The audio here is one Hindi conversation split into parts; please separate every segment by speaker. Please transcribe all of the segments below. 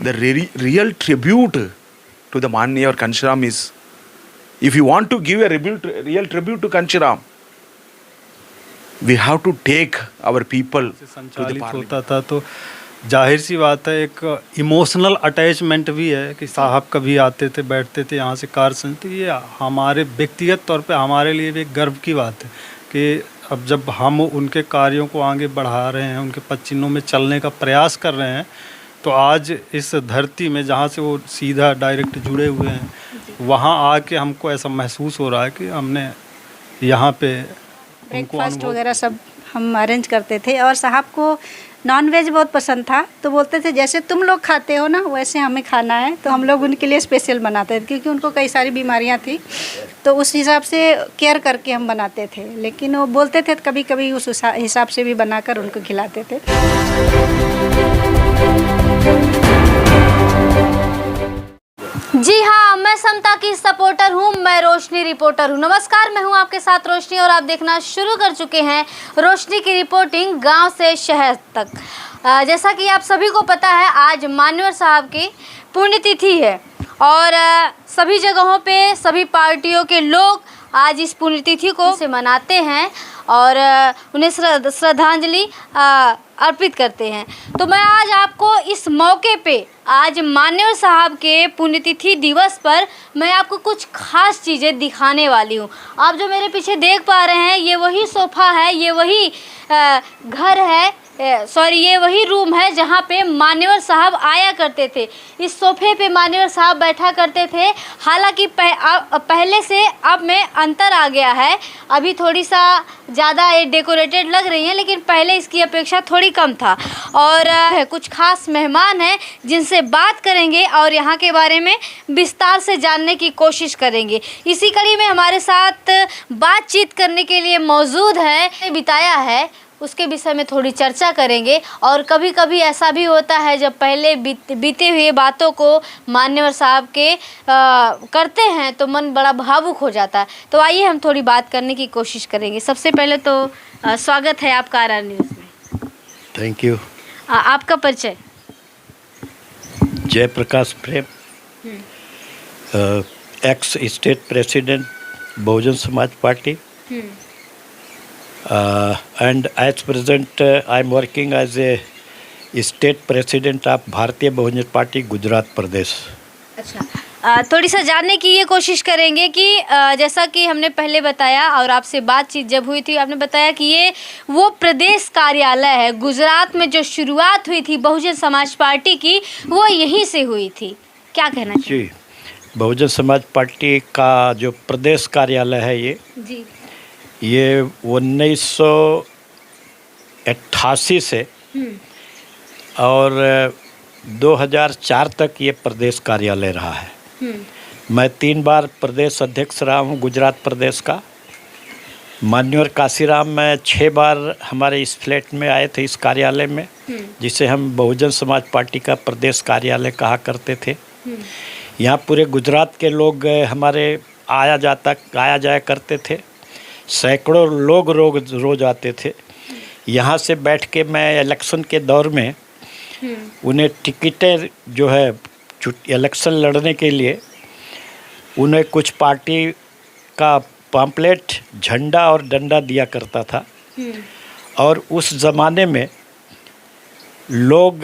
Speaker 1: The real tribute to the Manniya or Kanshiram is, if you want to give a real tribute to Kanshiram, we have to take our people to the
Speaker 2: संचालित
Speaker 1: parliament.
Speaker 2: होता था, तो जाहिर सी बात है एक इमोशनल अटैचमेंट भी है कि साहब कभी आते थे, बैठते थे यहाँ से कार सुनते। ये हमारे व्यक्तिगत तौर पे हमारे लिए भी एक गर्व की बात है कि अब जब हम उनके कार्यों को आगे बढ़ा रहे हैं, उनके पदचिन्हों में चलने का प्रयास कर रहे हैं, तो आज इस धरती में जहाँ से वो सीधा डायरेक्ट जुड़े हुए हैं, वहाँ आके हमको ऐसा महसूस हो रहा है कि हमने यहाँ पे
Speaker 3: ब्रेकफास्ट वगैरह सब हम अरेंज करते थे। और साहब को नॉन वेज बहुत पसंद था, तो बोलते थे जैसे तुम लोग खाते हो ना वैसे हमें खाना है, तो हम लोग उनके लिए स्पेशल बनाते थे क्योंकि उनको कई सारी बीमारियां थी, तो उस हिसाब से केयर करके हम बनाते थे। लेकिन वो बोलते थे कभी कभी उस हिसाब से भी बनाकर उनको खिलाते थे।
Speaker 4: जी हाँ, मैं समता की सपोर्टर हूँ, मैं रोशनी रिपोर्टर हूँ। नमस्कार, मैं हूँ आपके साथ रोशनी और आप देखना शुरू कर चुके हैं रोशनी की रिपोर्टिंग गांव से शहर तक। जैसा कि आप सभी को पता है, आज मान्यवर साहब की पुण्यतिथि है और सभी जगहों पे सभी पार्टियों के लोग आज इस पुण्यतिथि को से मनाते हैं और उन्हें श्रद्धांजलि अर्पित करते हैं। तो मैं आज आपको इस मौके पे, आज मान्यवर साहब के पुण्यतिथि दिवस पर मैं आपको कुछ खास चीज़ें दिखाने वाली हूँ। आप जो मेरे पीछे देख पा रहे हैं, ये वही सोफ़ा है, ये वही घर है, ये वही रूम है जहाँ पे मान्यवर साहब आया करते थे। इस सोफ़े पे मान्यवर साहब बैठा करते थे। हालांकि पहले से अब में अंतर आ गया है, अभी थोड़ी सा ज़्यादा ये डेकोरेटेड लग रही है, लेकिन पहले इसकी अपेक्षा थोड़ी कम था। और कुछ खास मेहमान हैं जिनसे बात करेंगे और यहाँ के बारे में विस्तार से जानने की कोशिश करेंगे। इसी कड़ी में हमारे साथ बातचीत करने के लिए मौजूद है, बिताया है उसके विषय में थोड़ी चर्चा करेंगे। और कभी कभी ऐसा भी होता है जब पहले बीते हुए बातों को मान्यवर साहब के करते हैं तो मन बड़ा भावुक हो जाता है। तो आइए हम थोड़ी बात करने की कोशिश करेंगे। सबसे पहले तो स्वागत है आपका RR न्यूज़ में।
Speaker 5: Thank you.
Speaker 4: आपका परिचय?
Speaker 5: जयप्रकाश प्रेम, x state president Bahujan Samaj party, and as present I am working as a state president of भारतीय बहुजन पार्टी गुजरात प्रदेश।
Speaker 4: अच्छा, थोड़ी सा जानने की ये कोशिश करेंगे कि जैसा कि हमने पहले बताया और आपसे बातचीत जब हुई थी, आपने बताया कि ये वो प्रदेश कार्यालय है गुजरात में, जो शुरुआत हुई थी बहुजन समाज पार्टी की, वो यहीं से हुई थी। क्या कहना चाहिए?
Speaker 5: जी, बहुजन समाज पार्टी का जो प्रदेश कार्यालय है ये 1988 से और 2004 तक ये प्रदेश कार्यालय रहा है। मैं 3 बार प्रदेश अध्यक्ष रहा हूँ गुजरात प्रदेश का। मान्यवर काशीराम में 6 बार हमारे इस फ्लैट में आए थे, इस कार्यालय में, जिसे हम बहुजन समाज पार्टी का प्रदेश कार्यालय कहा करते थे। यहाँ पूरे गुजरात के लोग हमारे आया जाया करते थे। सैकड़ों लोग रोज आते थे। यहाँ से बैठ के मैं इलेक्शन के दौर में उन्हें टिकटें जो है इलेक्शन लड़ने के लिए उन्हें कुछ पार्टी का पम्पलेट, झंडा और डंडा दिया करता था। और उस ज़माने में लोग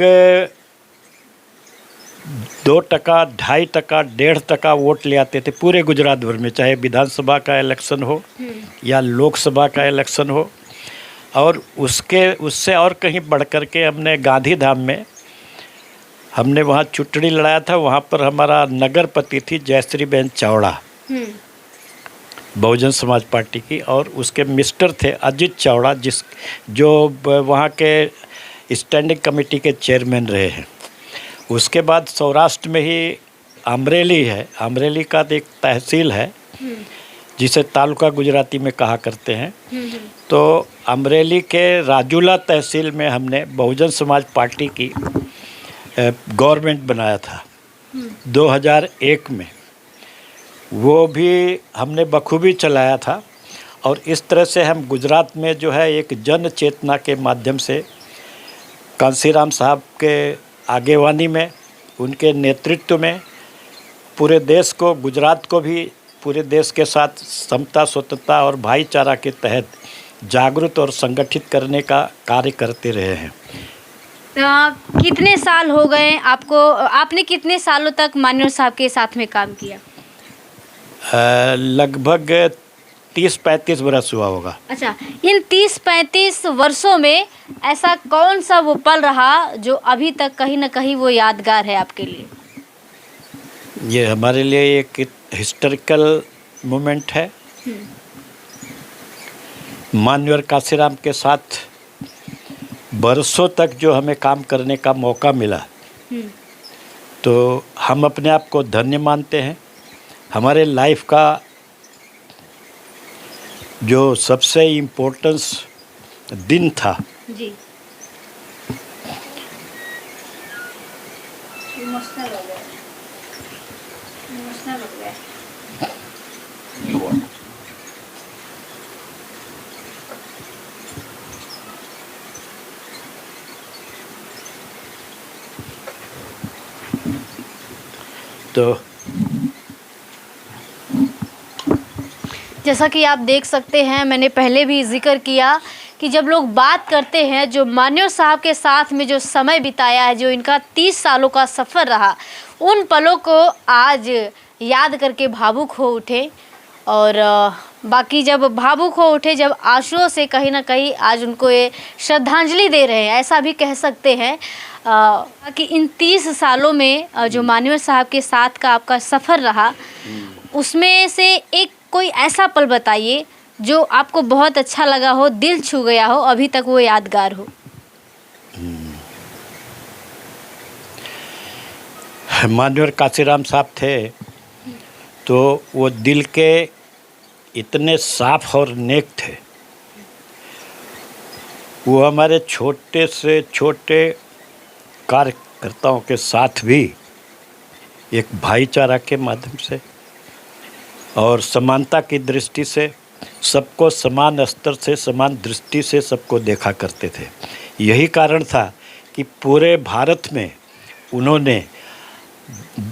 Speaker 5: 2 टका, 2.5 टका, 1.5 टका वोट ले आते थे पूरे गुजरात भर में, चाहे विधानसभा का इलेक्शन हो या लोकसभा का इलेक्शन हो। और उससे और कहीं बढ़ कर के हमने गांधी धाम में हमने वहाँ चुटड़ी लड़ाया था। वहाँ पर हमारा नगरपति थी जयश्री बहन चावड़ा, बहुजन समाज पार्टी की, और उसके मिस्टर थे अजित चावड़ा, जो वहाँ के स्टैंडिंग कमेटी के चेयरमैन रहे हैं। उसके बाद सौराष्ट्र में ही अमरेली है, अमरेली का एक तहसील है जिसे तालुका गुजराती में कहा करते हैं। तो अमरेली के राजूला तहसील में हमने बहुजन समाज पार्टी की गवर्नमेंट बनाया था। 2001 में, वो भी हमने बखूबी चलाया था। और इस तरह से हम गुजरात में जो है एक जन चेतना के माध्यम से कांसीराम साहब के आगेवानी में, उनके नेतृत्व में पूरे देश को, गुजरात को भी पूरे देश के साथ समता, स्वतंत्रता और भाईचारा के तहत जागरूक और संगठित करने का कार्य करते रहे हैं।
Speaker 4: कितने साल हो गए आपको, आपने कितने सालों तक मान्यवर साहब के साथ में काम किया?
Speaker 5: लगभग 30-35 वर्ष हुआ होगा।
Speaker 4: अच्छा, इन 30-35 वर्षों में ऐसा कौन सा वो पल रहा जो अभी तक कहीं ना कहीं वो यादगार है आपके लिए?
Speaker 5: ये हमारे लिए एक हिस्टोरिकल मोमेंट है। मान्यवर कांसीराम के साथ बरसों तक जो हमें काम करने का मौका मिला, तो हम अपने आप को धन्य मानते हैं। हमारे लाइफ का जो सबसे इम्पोर्टेंस दिन था,
Speaker 4: जी,
Speaker 5: तो
Speaker 4: जैसा कि आप देख सकते हैं, मैंने पहले भी जिक्र किया कि जब लोग बात करते हैं जो मान्यवर साहब के साथ में जो समय बिताया है, जो इनका 30 सालों का सफ़र रहा, उन पलों को आज याद करके भावुक हो उठे। और बाकी जब भावुक हो उठे, जब आंसुओं से कहीं ना कहीं आज उनको ये श्रद्धांजलि दे रहे हैं, ऐसा भी कह सकते हैं कि इन 30 सालों में जो मान्यवर साहब के साथ का आपका सफ़र रहा, उसमें से एक कोई ऐसा पल बताइए जो आपको बहुत अच्छा लगा हो, दिल छू गया हो, अभी तक वो यादगार हो।
Speaker 5: मान्यवर कांसीराम साहब थे तो वो दिल के इतने साफ और नेक थे। वो हमारे छोटे से छोटे कार्यकर्ताओं के साथ भी एक भाईचारा के माध्यम से और समानता की दृष्टि से सबको समान स्तर से, समान दृष्टि से सबको देखा करते थे। यही कारण था कि पूरे भारत में उन्होंने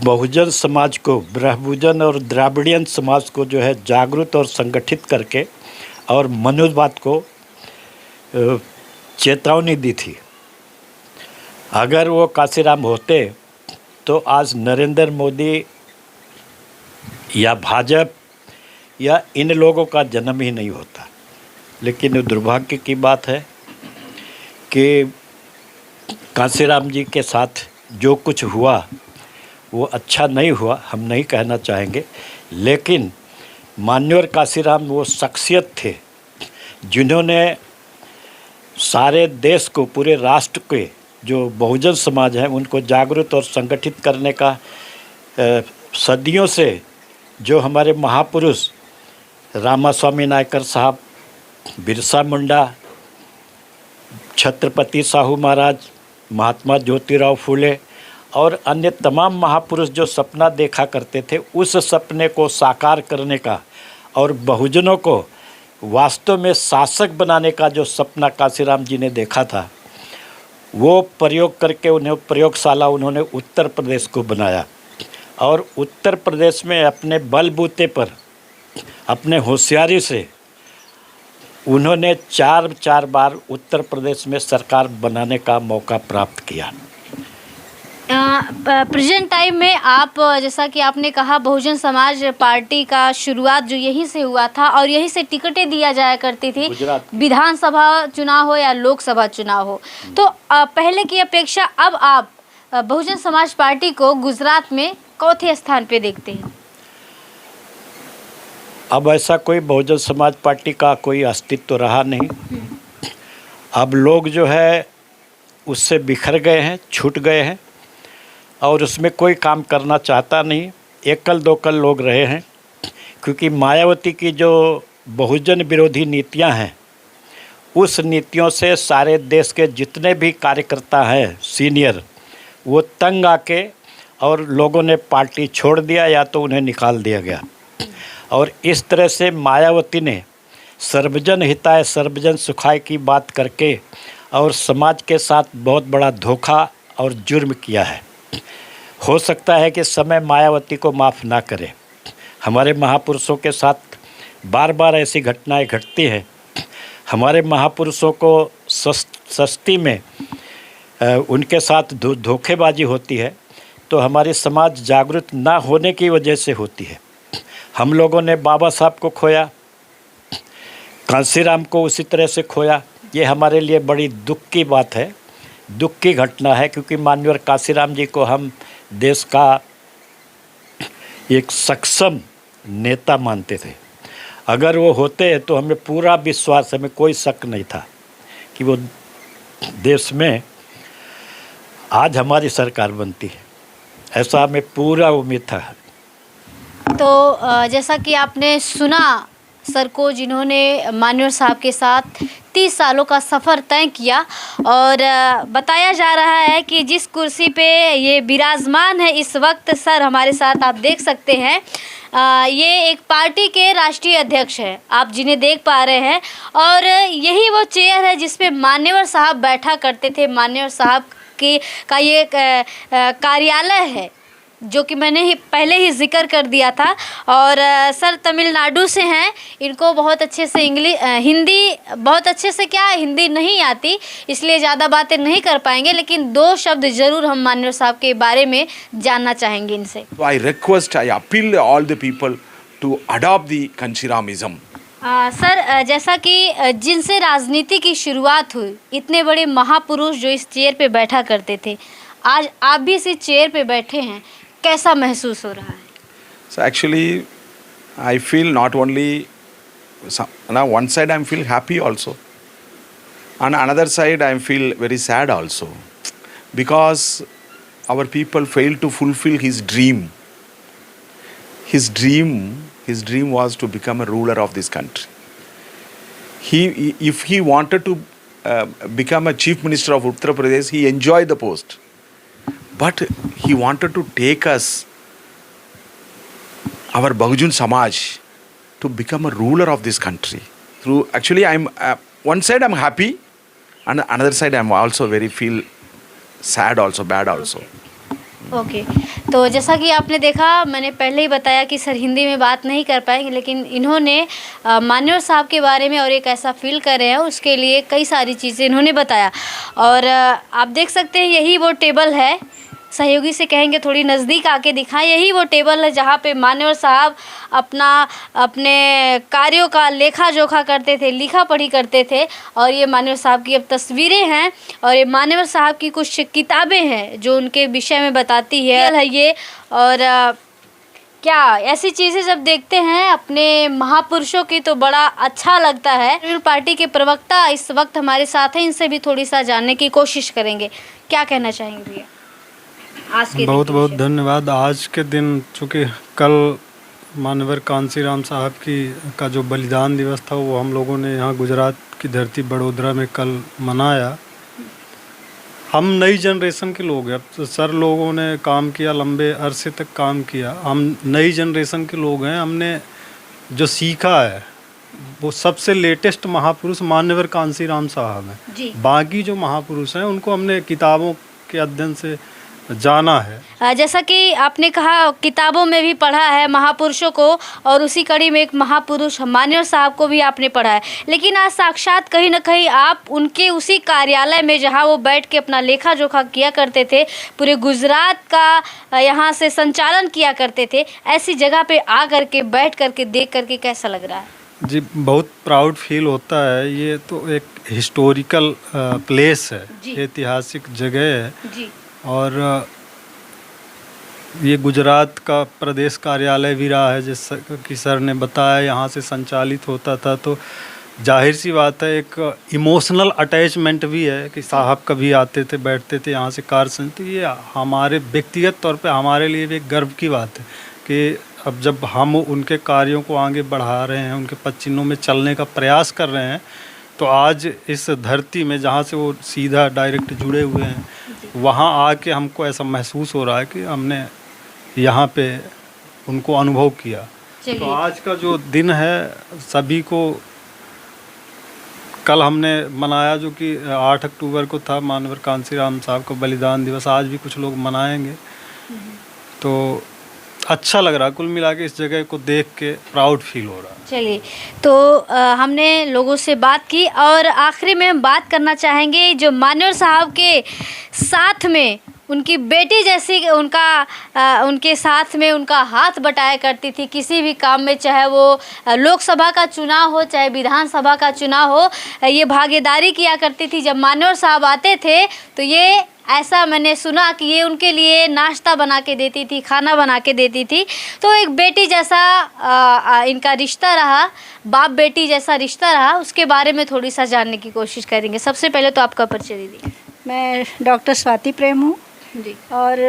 Speaker 5: बहुजन समाज को, ब्रह्मभुजन और द्राविडियन समाज को जो है जागरूक और संगठित करके और मनुवाद को चेतावनी दी थी। अगर वो कांसीराम होते तो आज नरेंद्र मोदी या भाजपा या इन लोगों का जन्म ही नहीं होता। लेकिन दुर्भाग्य की बात है कि कांसीराम जी के साथ जो कुछ हुआ वो अच्छा नहीं हुआ, हम नहीं कहना चाहेंगे। लेकिन मान्यवर कांसीराम वो शख्सियत थे जिन्होंने सारे देश को, पूरे राष्ट्र के जो बहुजन समाज है उनको जागरूक और संगठित करने का सदियों से जो हमारे महापुरुष रामास्वामी नायकर साहब, बिरसा मुंडा, छत्रपति साहू महाराज, महात्मा ज्योतिराव फूले और अन्य तमाम महापुरुष जो सपना देखा करते थे, उस सपने को साकार करने का और बहुजनों को वास्तव में शासक बनाने का जो सपना कांसीराम जी ने देखा था, वो प्रयोग करके उन्हें प्रयोगशाला उन्होंने उत्तर प्रदेश को बनाया। और उत्तर प्रदेश में अपने बलबूते पर, अपने होशियारी से उन्होंने चार बार उत्तर प्रदेश में सरकार बनाने का मौका प्राप्त किया।
Speaker 4: प्रेजेंट टाइम में आप, जैसा कि आपने कहा, बहुजन समाज पार्टी का शुरुआत जो यहीं से हुआ था और यहीं से टिकटें दिया जाया करती थी, विधानसभा चुनाव हो या लोकसभा चुनाव हो। तो पहले की अपेक्षा अब आप बहुजन समाज पार्टी को गुजरात में चौथे स्थान पे देखते हैं।
Speaker 5: अब ऐसा कोई बहुजन समाज पार्टी का कोई अस्तित्व रहा नहीं। अब लोग जो है उससे बिखर गए हैं, छूट गए हैं और उसमें कोई काम करना चाहता नहीं। एकल दोकल लोग रहे हैं, क्योंकि मायावती की जो बहुजन विरोधी नीतियां हैं, उस नीतियों से सारे देश के जितने भी कार्यकर्ता हैं सीनियर, वो तंग आके और लोगों ने पार्टी छोड़ दिया या तो उन्हें निकाल दिया गया। और इस तरह से मायावती ने सर्वजन हिताय सर्वजन सुखाय की बात करके और समाज के साथ बहुत बड़ा धोखा और जुर्म किया है। हो सकता है कि समय मायावती को माफ़ ना करे। हमारे महापुरुषों के साथ बार बार ऐसी घटनाएं घटती हैं। हमारे महापुरुषों को सस्ती में उनके साथ धोखेबाजी होती है, तो हमारी समाज जागरूक ना होने की वजह से होती है। हम लोगों ने बाबा साहब को खोया, कांसीराम को उसी तरह से खोया। ये हमारे लिए बड़ी दुख की बात है, दुख की घटना है, क्योंकि माननीय कांसीराम जी को हम देश का एक सक्षम नेता मानते थे। अगर वो होते तो हमें पूरा विश्वास, हमें कोई शक नहीं था कि वो देश में आज हमारी सरकार बनती है, ऐसा हमें पूरा उम्मीद था।
Speaker 4: तो जैसा कि आपने सुना सर को, जिन्होंने मान्यवर साहब के साथ 30 सालों का सफ़र तय किया, और बताया जा रहा है कि जिस कुर्सी पे ये विराजमान है इस वक्त सर हमारे साथ, आप देख सकते हैं, ये एक पार्टी के राष्ट्रीय अध्यक्ष हैं, आप जिन्हें देख पा रहे हैं। और यही वो चेयर है जिस पे मान्यवर साहब बैठा करते थे। मान्यवर साहब का ये कार्यालय है, जो कि मैंने पहले ही जिक्र कर दिया था। और सर तमिलनाडु से हैं, इनको बहुत अच्छे से हिंदी बहुत अच्छे से हिंदी नहीं आती, इसलिए ज़्यादा बातें नहीं कर पाएंगे, लेकिन 2 शब्द ज़रूर हम मान्यवर साहब के बारे में जानना चाहेंगे इनसे।
Speaker 1: I appeal all the people to adopt the Kanchiramism.
Speaker 4: Sir जैसा कि जिनसे राजनीति की शुरुआत हुई, इतने बड़े महापुरुष जो इस चेयर पे बैठा करते थे, आज आप भी इस चेयर पे बैठे हैं, कैसा महसूस हो रहा है?
Speaker 1: So actually, I feel not only, now one side I feel happy also, on another side I feel very sad also, because our people failed to fulfill his dream. His dream was to become a ruler of this country. If he wanted to become a chief minister of Uttar Pradesh, he enjoyed the post. But he wanted to take us, our Bahujan Samaj, to become a ruler of this country. Actually, one side I'm happy, and another side I'm also feel sad also, bad also.
Speaker 4: Okay तो जैसा कि आपने देखा, मैंने पहले ही बताया कि सर हिंदी में बात नहीं कर पाएंगे, लेकिन इन्होंने मान्यवर साहब के बारे में और एक ऐसा फील कर रहे हैं, उसके लिए कई सारी चीज़ें इन्होंने बताया। और आप देख सकते हैं, यही वो टेबल है, सहयोगी से कहेंगे थोड़ी नज़दीक आके दिखाएं, यही वो टेबल है जहाँ पे मान्यवर साहब अपने कार्यों का लेखा जोखा करते थे, लिखा पढ़ी करते थे। और ये मान्यवर साहब की अब तस्वीरें हैं, और ये मान्यवर साहब की कुछ किताबें हैं जो उनके विषय में बताती है ये। और क्या ऐसी चीज़ें जब देखते हैं अपने महापुरुषों की तो बड़ा अच्छा लगता है। पार्टी के प्रवक्ता इस वक्त हमारे साथ हैं, इनसे भी थोड़ी सा जानने की कोशिश करेंगे। क्या कहना चाहेंगे भैया आज के
Speaker 2: बहुत बहुत धन्यवाद। आज के दिन चूँकि कल मान्यवर कांसीराम साहब का जो बलिदान दिवस था, वो हम लोगों ने यहाँ गुजरात की धरती बड़ोदरा में कल मनाया। हम नई जनरेशन के लोग हैं, अब तो सर लोगों ने काम किया, लंबे अरसे तक काम किया, हम नई जनरेशन के लोग हैं। हमने जो सीखा है वो सबसे लेटेस्ट महापुरुष मान्यवर कांसीराम साहब हैं। बाकी जो महापुरुष हैं उनको हमने किताबों के अध्ययन से जाना है।
Speaker 4: जैसा कि आपने कहा किताबों में भी पढ़ा है महापुरुषों को, और उसी कड़ी में एक महापुरुष मान्यवर साहब को भी आपने पढ़ा है, लेकिन आज साक्षात कहीं ना कहीं आप उनके उसी कार्यालय में जहां वो बैठ के अपना लेखा जोखा किया करते थे, पूरे गुजरात का यहां से संचालन किया करते थे, ऐसी जगह पे आ करके बैठ करके देख करके कैसा लग रहा है?
Speaker 2: जी बहुत प्राउड फील होता है। ये तो एक हिस्टोरिकल प्लेस है, ऐतिहासिक जगह है
Speaker 4: जी।
Speaker 2: और ये गुजरात का प्रदेश कार्यालय भी रहा है, जैसा कि सर ने बताया यहाँ से संचालित होता था। तो जाहिर सी बात है एक इमोशनल अटैचमेंट भी है कि साहब कभी आते थे, बैठते थे यहाँ से कार्य। तो ये हमारे व्यक्तिगत तौर पे हमारे लिए भी एक गर्व की बात है कि अब जब हम उनके कार्यों को आगे बढ़ा रहे हैं, उनके पद चिन्हों में चलने का प्रयास कर रहे हैं, तो आज इस धरती में जहाँ से वो सीधा डायरेक्ट जुड़े हुए हैं, वहाँ आके हमको ऐसा महसूस हो रहा है कि हमने यहाँ पे उनको अनुभव किया। तो
Speaker 4: चलिए
Speaker 2: आज का जो दिन है सभी को, कल हमने मनाया जो कि 8 अक्टूबर को था माननीय कांशीराम साहब का बलिदान दिवस, आज भी कुछ लोग मनाएंगे। तो अच्छा लग रहा, कुल मिला के इस जगह को देख के प्राउड फील हो रहा है।
Speaker 4: चलिए, तो हमने लोगों से बात की और आखिरी में हम बात करना चाहेंगे जो मान्यवर साहब के साथ में उनकी बेटी जैसी उनके साथ में उनका हाथ बटाया करती थी किसी भी काम में, चाहे वो लोकसभा का चुनाव हो चाहे विधानसभा का चुनाव हो, ये भागीदारी किया करती थी। जब मान्यवर साहब आते थे तो ये ऐसा मैंने सुना कि ये उनके लिए नाश्ता बना के देती थी, खाना बना के देती थी। तो एक बेटी जैसा इनका रिश्ता रहा, बाप बेटी जैसा रिश्ता रहा, उसके बारे में थोड़ी सा जानने की कोशिश करेंगे। सबसे पहले तो आपका परिचय दीजिए।
Speaker 3: मैं डॉक्टर स्वाति प्रेम हूँ
Speaker 4: जी।
Speaker 3: और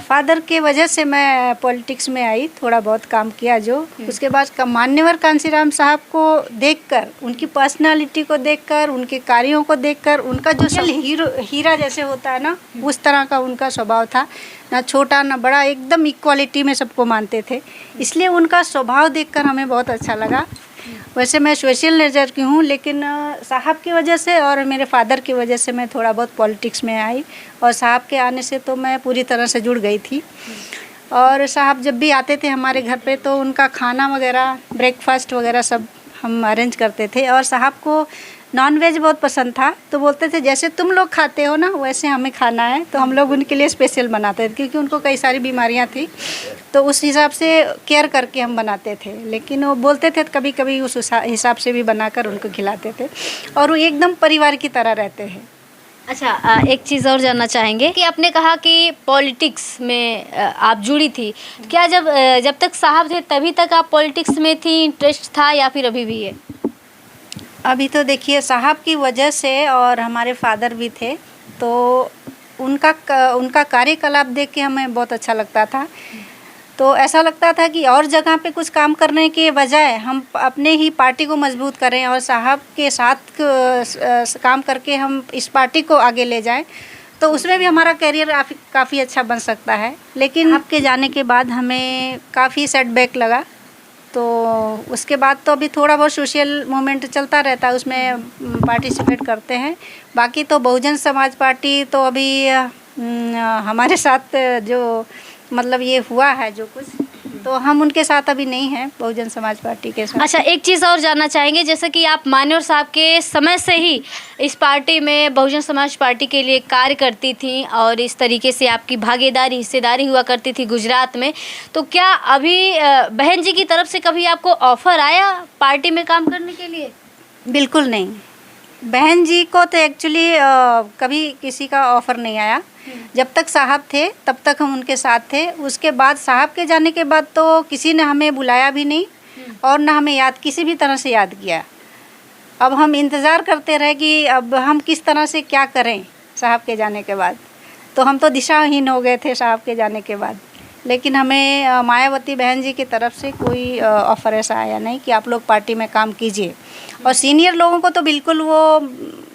Speaker 3: फादर के वजह से मैं पॉलिटिक्स में आई, थोड़ा बहुत काम किया जो। उसके बाद मान्यवर कांशीराम साहब को देखकर, उनकी पर्सनालिटी को देखकर, उनके कार्यों को देखकर, उनका जो हीरा जैसे होता है ना, उस तरह का उनका स्वभाव था, ना छोटा ना बड़ा, एकदम इक्वालिटी में सबको मानते थे। इसलिए उनका स्वभाव देखकर हमें बहुत अच्छा लगा। वैसे मैं सोशल नेचर की हूँ, लेकिन साहब की वजह से और मेरे फादर की वजह से मैं थोड़ा बहुत पॉलिटिक्स में आई, और साहब के आने से तो मैं पूरी तरह से जुड़ गई थी। और साहब जब भी आते थे हमारे घर पे तो उनका खाना वगैरह, ब्रेकफास्ट वगैरह सब हम अरेंज करते थे। और साहब को नॉन वेज बहुत पसंद था, तो बोलते थे जैसे तुम लोग खाते हो ना वैसे हमें खाना है, तो हम लोग उनके लिए स्पेशल बनाते थे, क्योंकि उनको कई सारी बीमारियां थी, तो उस हिसाब से केयर करके हम बनाते थे। लेकिन वो बोलते थे कभी कभी उस हिसाब से भी बनाकर उनको खिलाते थे, और वो एकदम परिवार की तरह रहते हैं।
Speaker 4: अच्छा, एक चीज़ और जानना चाहेंगे कि आपने कहा कि पॉलिटिक्स में आप जुड़ी थी, क्या जब तक साहब थे तभी तक आप पॉलिटिक्स में थी, इंटरेस्ट था, या फिर अभी भी है?
Speaker 3: अभी तो देखिए, साहब की वजह से, और हमारे फादर भी थे, तो उनका कार्यकलाप देख के हमें बहुत अच्छा लगता था। तो ऐसा लगता था कि और जगह पे कुछ काम करने के बजाय हम अपने ही पार्टी को मजबूत करें और साहब के साथ काम करके हम इस पार्टी को आगे ले जाएं, तो उसमें भी हमारा करियर काफ़ी अच्छा बन सकता है। लेकिन आपके जाने के बाद हमें काफ़ी सेटबैक लगा, तो उसके बाद तो अभी थोड़ा बहुत सोशल मूवमेंट चलता रहता है, उसमें पार्टिसिपेट करते हैं। बाकी तो बहुजन समाज पार्टी तो अभी हमारे साथ जो मतलब ये हुआ है जो कुछ, तो हम उनके साथ अभी नहीं हैं, बहुजन समाज पार्टी के साथ।
Speaker 4: अच्छा, एक चीज़ और जानना चाहेंगे, जैसे कि आप मान्यवर साहब के समय से ही इस पार्टी में, बहुजन समाज पार्टी के लिए कार्य करती थी, और इस तरीके से आपकी भागीदारी, हिस्सेदारी हुआ करती थी गुजरात में, तो क्या अभी बहन जी की तरफ से कभी आपको ऑफ़र आया पार्टी में काम करने के लिए?
Speaker 3: बिल्कुल नहीं, बहन जी को तो एक्चुअली कभी किसी का ऑफ़र नहीं आया। जब तक साहब थे तब तक हम उनके साथ थे। उसके बाद साहब के जाने के बाद तो किसी ने हमें बुलाया भी नहीं, और ना हमें किसी भी तरह से याद किया। अब हम इंतज़ार करते रहे कि अब हम किस तरह से क्या करें साहब के जाने के बाद। तो हम तो दिशाहीन हो गए थे साहब के जाने के बाद। लेकिन हमें मायावती बहन जी की तरफ से कोई ऑफ़र ऐसा आया नहीं कि आप लोग पार्टी में काम कीजिए। और सीनियर लोगों को तो बिल्कुल वो,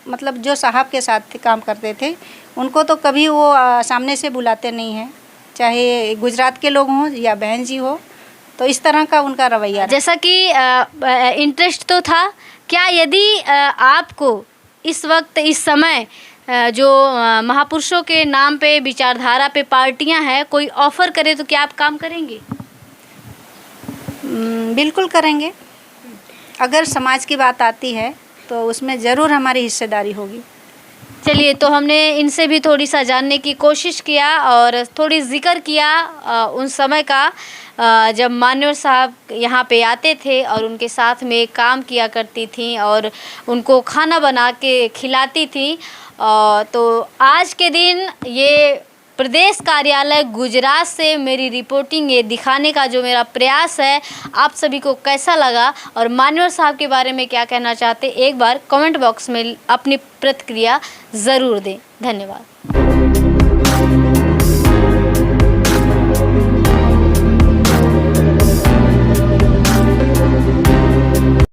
Speaker 3: मतलब जो साहब के साथ काम करते थे, उनको तो कभी वो सामने से बुलाते नहीं हैं, चाहे गुजरात के लोग हों या बहन जी हो। तो इस तरह का उनका रवैया।
Speaker 4: जैसा कि इंटरेस्ट तो था, क्या यदि आपको इस वक्त, इस समय जो महापुरुषों के नाम पे, विचारधारा पे पार्टियां हैं, कोई ऑफ़र करे तो क्या आप काम करेंगे?
Speaker 3: बिल्कुल करेंगे। अगर समाज की बात आती है तो उसमें ज़रूर हमारी हिस्सेदारी होगी।
Speaker 4: चलिए, तो हमने इनसे भी थोड़ी सा जानने की कोशिश किया और थोड़ी जिक्र किया उन समय का, जब मान्यवर साहब यहाँ पे आते थे और उनके साथ में काम किया करती थी और उनको खाना बना के खिलाती थी। तो आज के दिन ये प्रदेश कार्यालय गुजरात से मेरी रिपोर्टिंग ये दिखाने का जो मेरा प्रयास है, आप सभी को कैसा लगा और मान्यवर साहब के बारे में क्या कहना चाहते, एक बार कमेंट बॉक्स में अपनी प्रतिक्रिया ज़रूर दें। धन्यवाद।